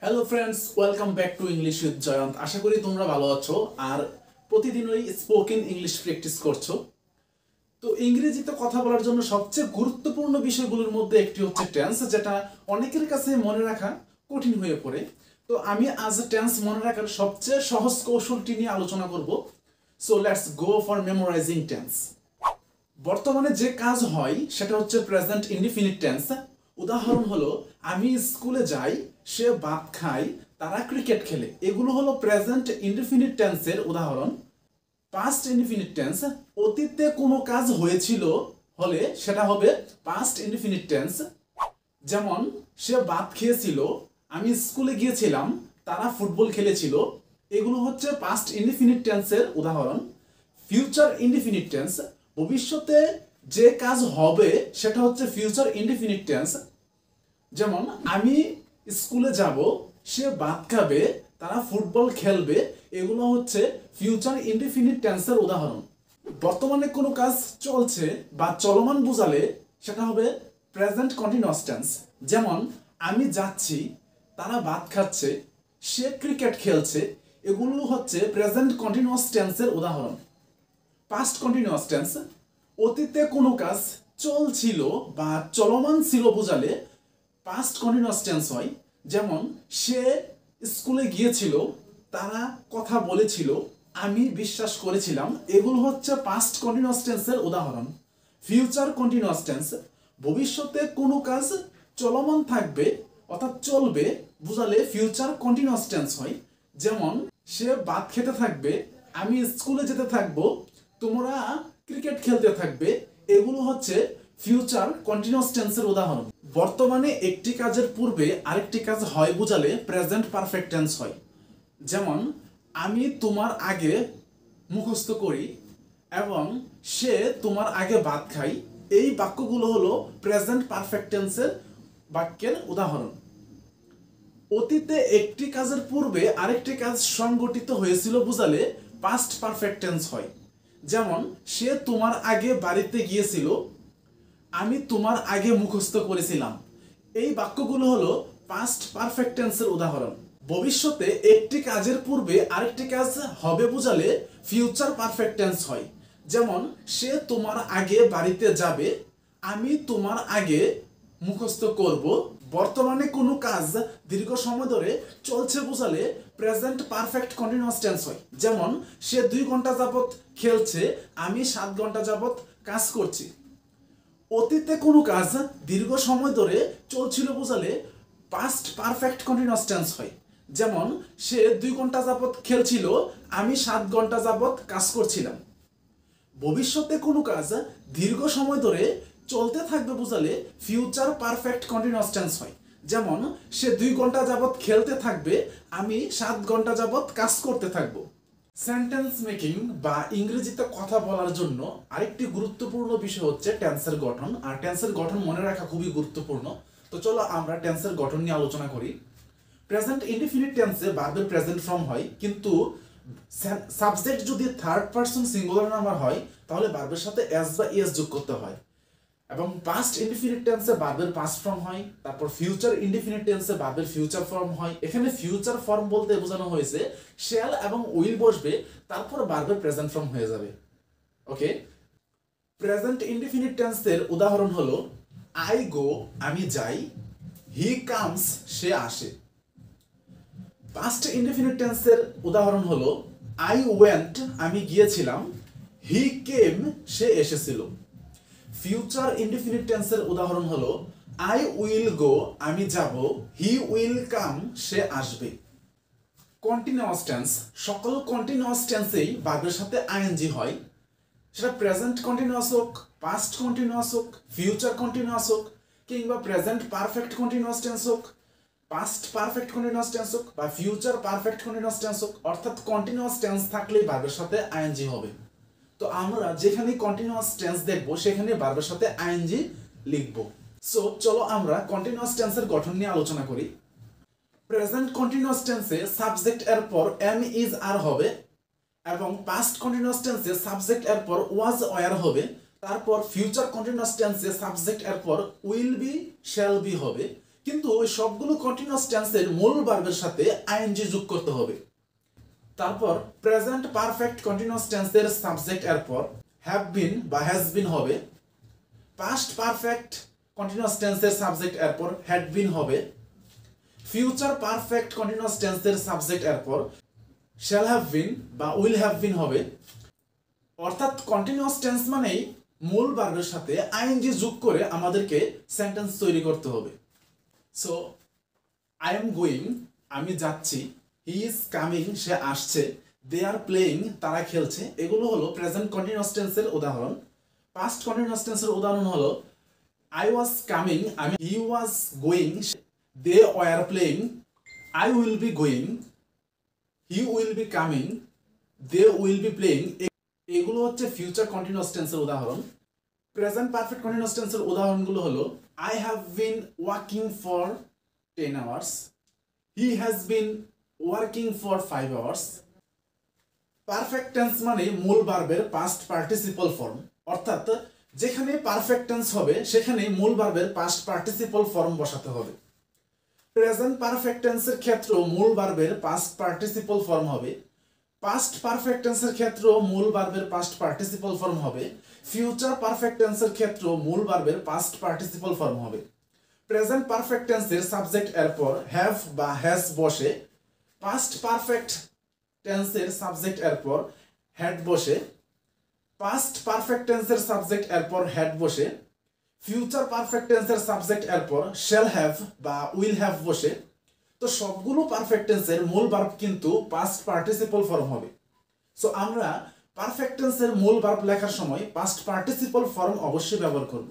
Hello friends, welcome back to English with Jayanta. আশা করি তোমরা ভালো আছো আর প্রতিদিনই স্পোকেন ইংলিশ প্র্যাকটিস করছো। তো ইংরেজিতে কথা বলার জন্য সবচেয়ে গুরুত্বপূর্ণ বিষয়গুলোর মধ্যে একটি হচ্ছে টেন্স, যেটা অনেকের কাছে মনে রাখা কঠিন হয়ে পড়ে। তো আমি আজ টেন্স মনে রাখার সবচেয়ে সহজ কৌশলটি নিয়ে আলোচনা করব। So let's go for memorising tense. বর্তমানে যে কাজ হয় সেটা হচ্ছে প্রেজেন্ট ইনডিফিনিট টেন্স। উদাহরণ হলো আমি স্কুলে যাই, সে ভাত খায়, তারা ক্রিকেট খেলে। এগুলো হলো প্রেজেন্ট ইনডিফিনিট টেন্সের উদাহরণ। পাস্ট ইনডিফিনিট টেন্স, অতীতে কোনো কাজ হয়েছিল হলে সেটা হবে পাস্ট ইনডিফিনিট টেন্স। যেমন সে ভাত খেয়েছিল, আমি স্কুলে গিয়েছিলাম, তারা ফুটবল খেলেছিল। এগুলো হচ্ছে পাস্ট ইনডিফিনিট টেন্সের উদাহরণ। ফিউচার ইনডিফিনিট টেন্স, ভবিষ্যতে যে কাজ হবে সেটা হচ্ছে ফিউচার ইনডিফিনিট টেন্স। যেমন আমি স্কুলে যাব, সে ভাত খাবে, তারা ফুটবল খেলবে। এগুলো হচ্ছে ফিউচার ইনডিফিনিট টেন্সের উদাহরণ। বর্তমানে কোনো কাজ চলছে বা চলমান বোঝালে সেটা হবে প্রেজেন্ট কন্টিনিউয়াস টেন্স। যেমন আমি যাচ্ছি, তারা ভাত খাচ্ছে, সে ক্রিকেট খেলছে। এগুলো হচ্ছে প্রেজেন্ট কন্টিনিউয়াস টেন্সের উদাহরণ। পাস্ট কন্টিনিউয়াস টেন্স, অতীতে কোনো কাজ চলছিল বা চলমান ছিল বোঝালে পাস্ট কন্টিনিউয়াস টেন্স হয়। যেমন সে স্কুলে গিয়েছিল, তারা কথা বলেছিল, আমি বিশ্বাস করেছিলাম। এগুলো হচ্ছে পাস্ট কন্টিনিউয়াস টেন্সের উদাহরণ। ফিউচার কন্টিনিউয়াস টেন্স, ভবিষ্যতে কোনো কাজ চলমান থাকবে অর্থাৎ চলবে বোঝালে ফিউচার কন্টিনিউয়াস টেন্স হয়। যেমন সে ভাত খেতে থাকবে, আমি স্কুলে যেতে থাকবো, তোমরা ক্রিকেট খেলতে থাকবে। এগুলো হচ্ছে ফিউচার কন্টিনিউয়াস টেন্সের উদাহরণ। বর্তমানে একটি কাজের পূর্বে আরেকটি কাজ হয় বোঝালে প্রেজেন্ট পারফেক্ট টেন্স হয়। যেমন আমি তোমার আগে মুখস্থ করি এবং সে তোমার আগে ভাত খায়। এই বাক্যগুলো হলো প্রেজেন্ট পারফেক্ট টেন্সের বাক্যের উদাহরণ। অতীতে একটি কাজের পূর্বে আরেকটি কাজ সংগঠিত হয়েছিল বোঝালে পাস্ট পারফেক্ট টেন্স হয়। যেমন সে তোমার আগে বাড়িতে গিয়েছিল, আমি তোমার আগে মুখস্থ করেছিলাম। এই বাক্যগুলো হলো পাস্ট পারফেক্ট টেন্সের উদাহরণ। ভবিষ্যতে একটি কাজের পূর্বে আরেকটি কাজ হবে বোঝালে ফিউচার পারফেক্ট টেন্স হয়। যেমন সে তোমার আগে বাড়িতে যাবে, আমি তোমার আগে মুখস্থ করব। বর্তমানে কোনো কাজ দীর্ঘ সময় ধরে চলছে বোঝালে প্রেজেন্ট পারফেক্ট কন্টিনিউয়াস টেন্স হয়। যেমন সে 2 ঘন্টা যাবত খেলছে, আমি 7 ঘন্টা যাবত কাজ করছি। অতীতে কোনো কাজ দীর্ঘ সময় ধরে চলছিল বোঝালে পাস্ট পারফেক্ট কন্টিনিউয়াস টেন্স হয়। যেমন সে 2 ঘন্টা যাবত খেলছিল, আমি 7 ঘন্টা যাবত কাজ করছিলাম। ভবিষ্যতে কোনো কাজ দীর্ঘ সময় ধরে চলতে থাকবে বোঝালে ফিউচার পারফেক্ট কন্টিনিউয়াস টেন্স হয়। যেমন সে 2 ঘন্টা যাবত খেলতে থাকবে, আমি 7 ঘন্টা যাবত কাজ করতে থাকবো। সেন্টেন্স মেকিং বা ইংরেজিতে কথা বলার জন্য আরেকটি গুরুত্বপূর্ণ বিষয় হচ্ছে টেন্সের গঠন। আর টেন্সের গঠন মনে রাখা খুবই গুরুত্বপূর্ণ। তো চলো আমরা টেন্সের গঠন নিয়ে আলোচনা করি। প্রেজেন্ট ইনডিফিনিট টেন্সে ভার্বের প্রেজেন্ট ফর্ম হয়, কিন্তু সাবজেক্ট যদি থার্ড পারসন সিঙ্গুলার নাম্বার হয় তাহলে ভার্বের সাথে এস বা ইএস যোগ করতে হয়। এবং পাস্ট ইনডিফিনিট টেন্সে ভার্বের পাস্ট ফর্ম হয়। তারপর ফিউচার ইনডিফিনিট টেন্সে ভার্বের ফিউচার ফর্ম হয়। এখানে ফিউচার ফর্ম বলতে বোঝানো হয়েছে শ্যাল এবং উইল বসবে, তারপর ভার্বের প্রেজেন্ট ফর্ম হয়ে যাবে। ওকে, প্রেজেন্ট ইনডিফিনিট টেন্সের উদাহরণ হলো আই গো, আমি যাই, হি কামস, সে আসে। পাস্ট ইনডিফিনিট টেন্সের উদাহরণ হলো আই ওয়েন্ট, আমি গিয়েছিলাম, হি কেম, সে এসেছিল। ফিউচার ইনডিফিনিট টেন্সের উদাহরণ হলো আই উইল গো, আমি যাব, হি উইল কাম, সে আসবে। কন্টিনিউয়াস টেন্স, সকল কন্টিনিউয়াস টেন্সেই ভার্বের সাথে আইএনজি হয়। সেটা প্রেজেন্ট কন্টিনিউয়াস হোক, পাস্ট কন্টিনিউয়াস হোক, ফিউচার কন্টিনিউয়াস হোক, কিংবা প্রেজেন্ট পারফেক্ট কন্টিনিউয়াস টেন্স হোক, পাস্ট পারফেক্ট কন্টিনিউয়াস টেন্স হোক বা ফিউচার পারফেক্ট কন্টিনিউয়াস টেন্স হোক। অর্থাৎ কন্টিনিউয়াস টেন্স থাকলেই ভার্বের সাথে আইএনজি হবে। তো আমরা যেখানে কন্টিনিউয়াস টেন্স দেখবো সেখানে ভার্বের সাথে আইএনজি লিখবো। সো চলো আমরা কন্টিনিউয়াস টেন্সের গঠন নিয়ে আলোচনা করি। প্রেজেন্ট কন্টিনিউয়াস টেন্সে সাবজেক্ট এর পর এম ইজ আর হবে, এবং পাস্ট কন্টিনিউয়াস টেন্সে সাবজেক্ট এর পর ওয়াজ ওয়ার হবে। তারপর ফিউচার কন্টিনিউয়াস টেন্সে সাবজেক্ট এর পর উইল বি, শ্যাল বি হবে। কিন্তু ওই সবগুলো কন্টিনিউয়াস টেন্সের মূল ভার্বের সাথে আইএনজি যোগ করতে হবে। তারপর প্রেজেন্ট পারফেক্ট কন্টিনিউয়াস টেন্সের সাবজেক্ট এরপর হ্যাভ বিন বা হ্যাজ বিন হবে। পাস্ট পারফেক্ট কন্টিনিউয়াস টেন্সের সাবজেক্ট এরপর হ্যাড বিন হবে। ফিউচার পারফেক্ট কন্টিনিউয়াস টেন্সের সাবজেক্ট এরপর শ্যাল হ্যাভ বিন বা উইল হ্যাভ বিন হবে। অর্থাৎ কন্টিনিউয়াস টেন্স মানেই মূল ভার্বের সাথে আইএনজি যোগ করে আমাদেরকে সেন্টেন্স তৈরি করতে হবে। সো আই এম গোয়িং, আমি যাচ্ছি। হি ইজ কামিং, সে আসছে। দে আর প্লেয়িং, তারা খেলছে। এগুলো হলো প্রেজেন্ট কন্টিনিউয়াস টেন্সের উদাহরণ। পাস্ট কন্টিনিউয়াস টেন্সের উদাহরণ হলো I was coming, he was going, they were playing. I will be going, he will be coming, they will be playing. এগুলো হচ্ছে ফিউচার কন্টিনিউয়াস টেন্সের উদাহরণ। প্রেজেন্ট পারফেক্ট কন্টিনিউয়াস টেন্সের উদাহরণগুলো হলো I have been working for 10 hours, he has been working for 5 hours। Perfect tense মানে মূল ভার্বের পাস্ট পার্টিসিপল ফর্ম, অর্থাৎ যেখানে পারফেক্ট টেন্স হবে সেখানে মূল ভার্বের পাস্ট পার্টিসিপল ফর্ম বসাতে হবে। প্রেজেন্ট পারফেক্ট টেন্সের ক্ষেত্রে মূল ভার্বের পাস্ট পার্টিসিপল ফর্ম হবে। পাস্ট পারফেক্ট টেন্সের ক্ষেত্রে মূল ভার্বের পাস্ট পার্টিসিপল ফর্ম হবে। ফিউচার পারফেক্ট টেন্সের ক্ষেত্রে মূল ভার্বের পাস্ট পার্টিসিপল ফর্ম হবে। প্রেজেন্ট পারফেক্ট টেন্সের সাবজেক্ট এরপর হ্যাভ বা হ্যাজ বসে। পাস্ট পারফেক্ট টেন্সের সাবজেক্ট এরপর হ্যাড বসে। পাস্ট পারফেক্ট টেন্সের সাবজেক্ট এরপর হ্যাড বসে। ফিউচার পারফেক্ট টেন্সের সাবজেক্ট এরপর শ্যাল হ্যাভ বা উইল হ্যাভ বসে। তো সবগুলো পারফেক্ট টেন্সের মূল ভার্ব কিন্তু পাস্ট পার্টিসিপল ফর্ম হবে। সো আমরা পারফেক্ট টেন্সের মূল ভার্ব লেখার সময় পাস্ট পার্টিসিপল ফর্ম অবশ্যই ব্যবহার করব।